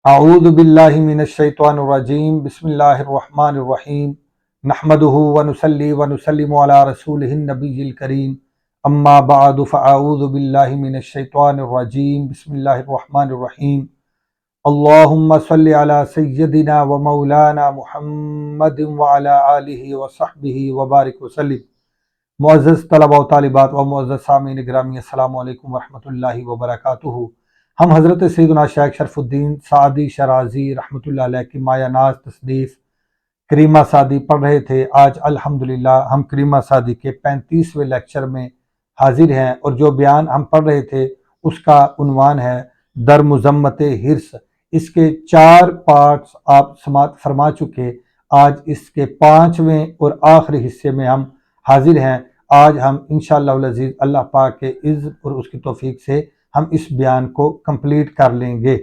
اعوذ باللہ من الشیطان الرجیم بسم اللہ الرحمن الرحیم نحمدہ ونصلی ونسلم علی رسولہ النبی الکریم اما بعد فاعوذ باللہ من الشیطان الرجیم بسم اللہ الرحمن الرحیم اللہم صلی علی سیدنا و مولانا محمد وعلی آلہ وصحبہ وبارک وسلم۔ معزز طلبہ و طالبات و معزز سامعین گرامی، السلام علیکم ورحمۃ اللہ وبرکاتہ۔ ہم حضرت سیدنا شیخ شرف الدین سعدی شرازی رحمۃ اللہ علیہ کی مایہ ناز تصنیف کریمہ سعدی پڑھ رہے تھے۔ آج الحمدللہ ہم کریمہ سعدی کے 35ویں لیکچر میں حاضر ہیں، اور جو بیان ہم پڑھ رہے تھے اس کا عنوان ہے در مذمت حرص۔ اس کے 4 پارٹس آپ سماعت فرما چکے، آج اس کے 5ویں اور آخری حصے میں ہم حاضر ہیں۔ آج ہم انشاءاللہ العزیز اللہ پاک کے عز اور اس کی توفیق سے ہم اس بیان کو کمپلیٹ کر لیں گے۔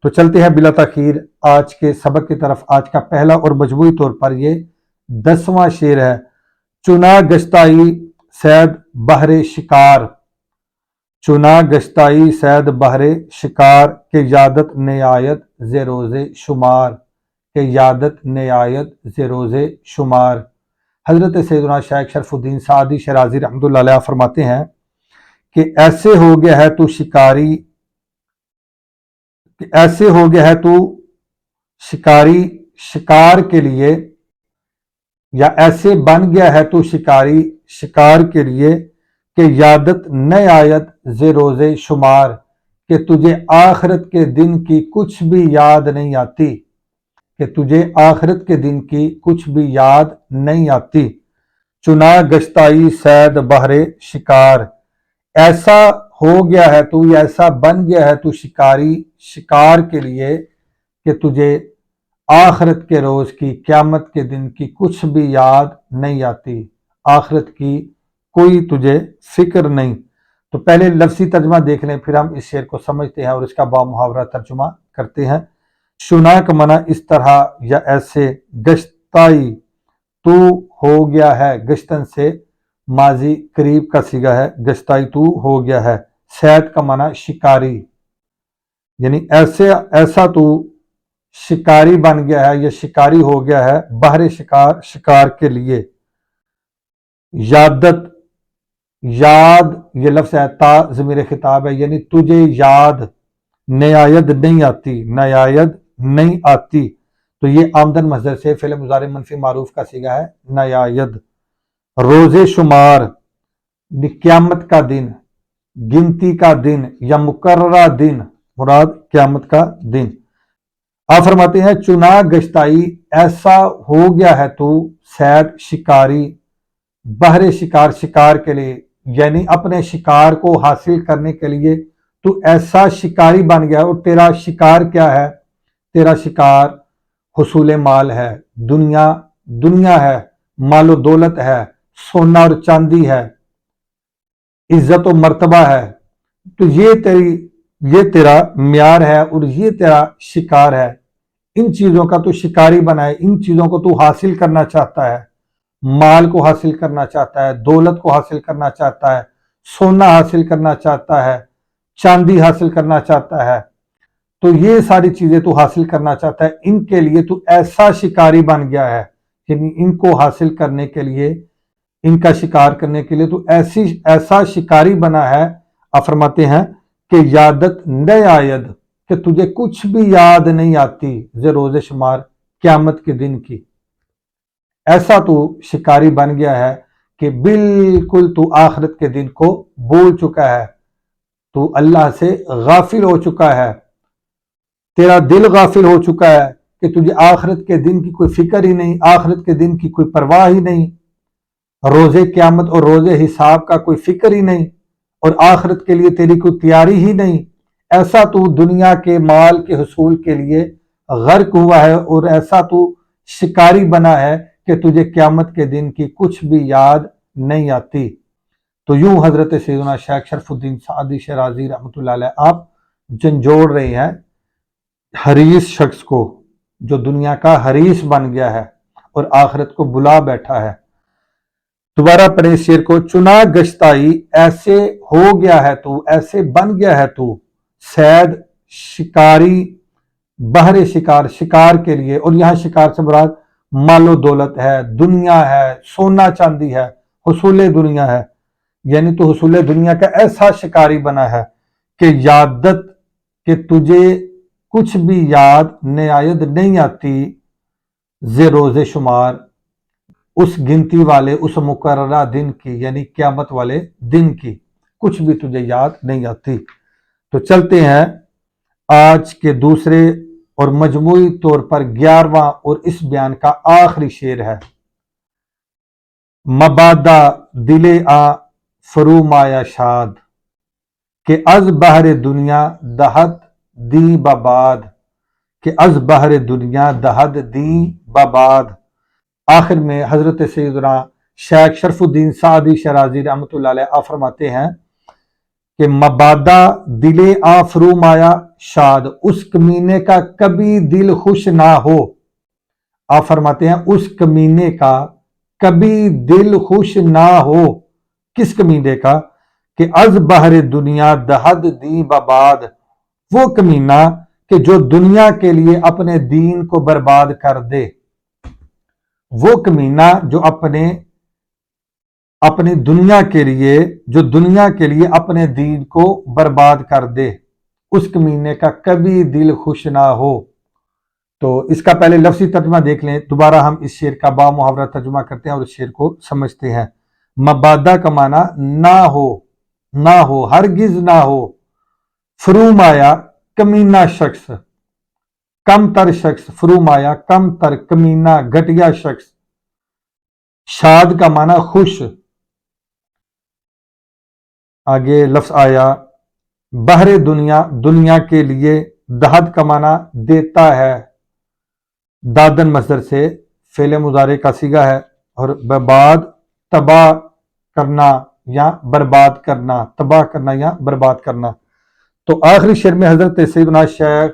تو چلتے ہیں بلا تاخیر آج کے سبق کی طرف۔ آج کا پہلا اور مجموعی طور پر یہ 10واں شعر ہے۔ چنا گشتائی صید بہر شکار، چنا گشتائی صید بہر شکار کہ یادت نیایت ز روز شمار، کہ یادت نیایت ز روز شمار۔ حضرت سیدنا شیخ شرف الدین سعدی شرازی رحمۃ اللہ علیہ فرماتے ہیں کہ ایسے ہو گیا ہے تو شکاری، ایسے ہو گیا ہے تو شکاری شکار کے لیے، یا ایسے بن گیا ہے تو شکاری شکار کے لیے کہ یادت نہ آیت ز روز شمار، کہ تجھے آخرت کے دن کی کچھ بھی یاد نہیں آتی، کہ تجھے آخرت کے دن کی کچھ بھی یاد نہیں آتی۔ چنا گشتائی صید بہر شکار، ایسا ہو گیا ہے تو، یا ایسا بن گیا ہے تو شکاری شکار کے لیے کہ تجھے آخرت کے روز کی، قیامت کے دن کی کچھ بھی یاد نہیں آتی، آخرت کی کوئی تجھے فکر نہیں۔ تو پہلے لفظی ترجمہ دیکھ لیں، پھر ہم اس شعر کو سمجھتے ہیں اور اس کا بامحاورہ ترجمہ کرتے ہیں۔ شنا کا معنی اس طرح یا ایسے، گشتائی تو ہو گیا ہے، گشتن سے ماضی قریب کا صیغہ ہے، گشتائی تو ہو گیا ہے۔ صید کا معنی شکاری، یعنی ایسا تو شکاری بن گیا ہے یا شکاری ہو گیا ہے، بہر شکار شکار کے لیے۔ یادت، یاد یہ لفظ ہے، تا ضمیر خطاب ہے، یعنی تجھے یاد نیایت نہیں آتی، نیایت نہیں آتی۔ تو یہ آمدن مصدر سے فعل مضارع منفی معروف کا صیغہ ہے، نیایت۔ روز شمار، قیامت کا دن، گنتی کا دن یا مقررہ دن، مراد قیامت کا دن۔ آپ فرماتے ہیں چنا گشتائی ایسا ہو گیا ہے تو صید شکاری، بہر شکار شکار کے لیے، یعنی اپنے شکار کو حاصل کرنے کے لیے تو ایسا شکاری بن گیا۔ اور تیرا شکار کیا ہے؟ تیرا شکار حصول مال ہے، دنیا ہے، مال و دولت ہے، سونا اور چاندی ہے، عزت و مرتبہ ہے۔ تو یہ تیرا معیار ہے اور یہ تیرا شکار ہے۔ ان چیزوں کا تو شکاری بنا ہے، ان چیزوں کو تو حاصل کرنا چاہتا ہے، مال کو حاصل کرنا چاہتا ہے، دولت کو حاصل کرنا چاہتا ہے، سونا حاصل کرنا چاہتا ہے، چاندی حاصل کرنا چاہتا ہے۔ تو یہ ساری چیزیں تو حاصل کرنا چاہتا ہے، ان کے لیے تو ایسا شکاری بن گیا ہے، یعنی ان کو حاصل کرنے کے لیے، ان کا شکار کرنے کے لیے تو ایسا شکاری بنا ہے۔ آپ فرماتے ہیں کہ یادت نہ آید، کہ تجھے کچھ بھی یاد نہیں آتی، ز روز شمار قیامت کے دن کی۔ ایسا تو شکاری بن گیا ہے کہ بالکل تو آخرت کے دن کو بھول چکا ہے، تو اللہ سے غافل ہو چکا ہے، تیرا دل غافل ہو چکا ہے کہ تجھے آخرت کے دن کی کوئی فکر ہی نہیں، آخرت کے دن کی کوئی پرواہ ہی نہیں، روز قیامت اور روز حساب کا کوئی فکر ہی نہیں، اور آخرت کے لیے تیری کوئی تیاری ہی نہیں۔ ایسا تو دنیا کے مال کے حصول کے لیے غرق ہوا ہے، اور ایسا تو شکاری بنا ہے کہ تجھے قیامت کے دن کی کچھ بھی یاد نہیں آتی۔ تو یوں حضرت سیدنا شیخ شرف الدین سعدی شرازی رحمۃ اللہ علیہ آپ جھنجھوڑ رہے ہیں حریص شخص کو، جو دنیا کا حریص بن گیا ہے اور آخرت کو بلا بیٹھا ہے۔ دوبارہ پڑھیں اس شعر کو۔ چنا گشتائی ایسے ہو گیا ہے تو، ایسے بن گیا ہے تو، صید شکاری بہر شکار، شکار کے لیے، اور یہاں شکار سے مراد مال و دولت ہے، دنیا ہے، سونا چاندی ہے، حصول دنیا ہے، یعنی تو حصول دنیا کا ایسا شکاری بنا ہے کہ یادت کہ تجھے کچھ بھی یاد نہایت نہیں آتی ز روز شمار، اس گنتی والے اس مقررہ دن کی، یعنی قیامت والے دن کی کچھ بھی تجھے یاد نہیں آتی۔ تو چلتے ہیں آج کے دوسرے اور مجموعی طور پر 11واں اور اس بیان کا آخری شعر ہے۔ مبادا دل آ فرومایا شاد، کہ از بہر دنیا دہد دی بباد، کہ از بہر دنیا دہد دی بباد۔ آخر میں حضرت سیدنا شیخ شرف الدین سعدی شرازی رحمۃ اللہ علیہ آپ فرماتے ہیں کہ مبادا دل آ فرومایا شاد، اس کمینے کا کبھی دل خوش نہ ہو۔ آپ فرماتے ہیں اس کمینے کا کبھی دل خوش نہ ہو۔ کس کمینے کا؟ کہ از بہر دنیا دہد دی بباد، وہ کمینہ کہ جو دنیا کے لیے اپنے دین کو برباد کر دے، وہ کمینہ جو اپنی دنیا کے لیے، جو دنیا کے لیے اپنے دین کو برباد کر دے، اس کمینے کا کبھی دل خوش نہ ہو۔ تو اس کا پہلے لفظی ترجمہ دیکھ لیں، دوبارہ ہم اس شعر کا با محاورہ ترجمہ کرتے ہیں اور اس شعر کو سمجھتے ہیں۔ مبادہ کا معنی نہ ہو، نہ ہو، ہرگز نہ ہو، فرومایا کمینہ شخص، کم تر شخص، فرومایا کم تر، کمینہ گھٹیا شخص، شاد کا معنی خوش۔ آگے لفظ آیا بہر دنیا، دنیا کے لیے، دہد کا معنی دیتا ہے، دادن مصدر سے فعل مضارع کا صیغہ ہے، اور برباد تباہ کرنا یا برباد کرنا، تباہ کرنا یا برباد کرنا۔ تو آخری شعر میں حضرت سیدنا شیخ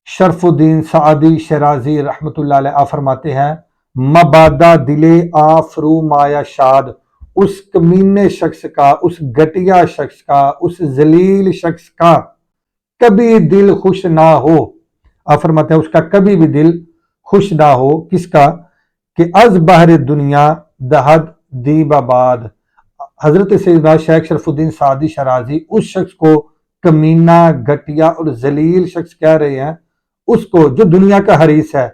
شرف الدین سعدی شرازی رحمۃ اللہ علیہ فرماتے ہیں مبادہ دل آ فرومایا شاد، اس کمینے شخص کا، اس گھٹیا شخص کا، اس ذلیل شخص کا کبھی دل خوش نہ ہو۔ آپ فرماتے ہیں اس کا کبھی بھی دل خوش نہ ہو۔ کس کا؟ کہ از بہر دنیا دہد دی بباد، حضرت سیدنا شیخ شرف الدین سعدی شرازی اس شخص کو کمینہ، گھٹیا اور ذلیل شخص کہہ رہے ہیں، اس کو جو دنیا کا حریص ہے،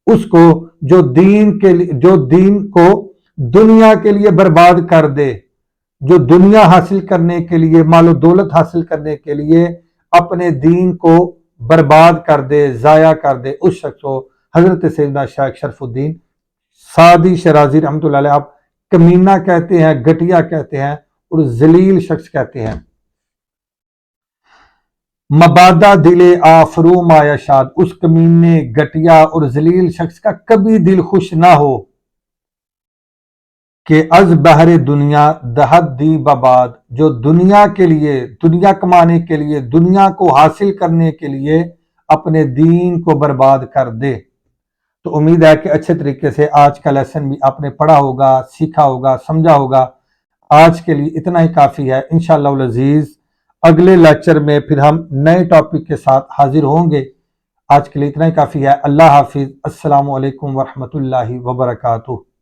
اس کو جو دین کو دنیا کے لیے برباد کر دے، جو دنیا حاصل کرنے کے لیے، مال و دولت حاصل کرنے کے لیے اپنے دین کو برباد کر دے، ضائع کر دے، اس شخص کو حضرت سیدنا شیخ شرف الدین سعدی شرازی رحمۃ اللہ علیہ آپ کمینہ کہتے ہیں، گھٹیا کہتے ہیں اور ذلیل شخص کہتے ہیں۔ مبادہ دل آ فرومایا شاد، اس کمینے، گھٹیا اور ذلیل شخص کا کبھی دل خوش نہ ہو کہ از بہر دنیا دہد دی بباد، جو دنیا کے لیے، دنیا کمانے کے لیے، دنیا کو حاصل کرنے کے لیے اپنے دین کو برباد کر دے۔ تو امید ہے کہ اچھے طریقے سے آج کا لیسن بھی آپ نے پڑھا ہوگا، سیکھا ہوگا، سمجھا ہوگا۔ آج کے لیے اتنا ہی کافی ہے۔ انشاءاللہ العزیز اگلے لیکچر میں پھر ہم نئے ٹاپک کے ساتھ حاضر ہوں گے۔ آج کے لیے اتنا ہی کافی ہے۔ اللہ حافظ۔ السلام علیکم ورحمۃ اللہ وبرکاتہ۔